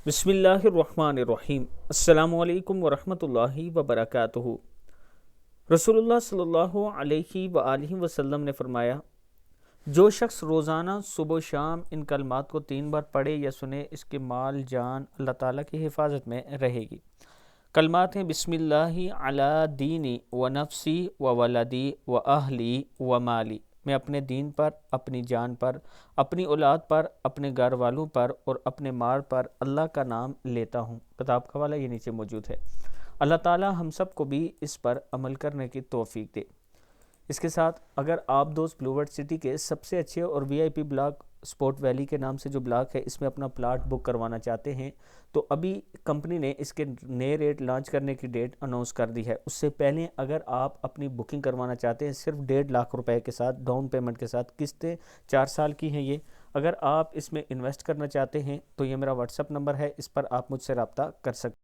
बिस्मिल्लाहिर्रहमानिर्रहीम। अस्सलामु अलैकुम वरहमतुल्लाहि वबरकातुहू। रसूलुल्लाह सल्लल्लाहु अलैहि वआलिहि वसल्लम ने फरमाया, जो शख्स रोज़ाना सुबह शाम इन कलमात को 3 बार पढ़े या सुने, इसके माल जान अल्लाह ताला की हिफाजत में रहेगी। कलमात हैं, बिस्मिल्लाहि अला दीनी व नफ्सी व वलदी व अहली व माली। मैं अपने दीन पर, अपनी जान पर, अपनी औलाद पर, अपने घर वालों पर और अपने माल पर अल्लाह का नाम लेता हूँ। किताब का हवाला ये नीचे मौजूद है। अल्लाह ताला हम सब को भी इस पर अमल करने की तौफीक दे। इसके साथ अगर आप दोस्त ब्लूवर्ड सिटी के सबसे अच्छे और वीआईपी ब्लॉक स्पोर्ट वैली के नाम से जो ब्लॉक है, इसमें अपना प्लाट बुक करवाना चाहते हैं तो अभी कंपनी ने इसके नए रेट लॉन्च करने की डेट अनाउंस कर दी है। उससे पहले अगर आप अपनी बुकिंग करवाना चाहते हैं सिर्फ 1.5 लाख रुपए के साथ, डाउन पेमेंट के साथ, किस्तें 4 साल की हैं ये। अगर आप इसमें इन्वेस्ट करना चाहते हैं तो ये मेरा व्हाट्सअप नंबर है, इस पर आप मुझसे रब्ता कर सकते हैं।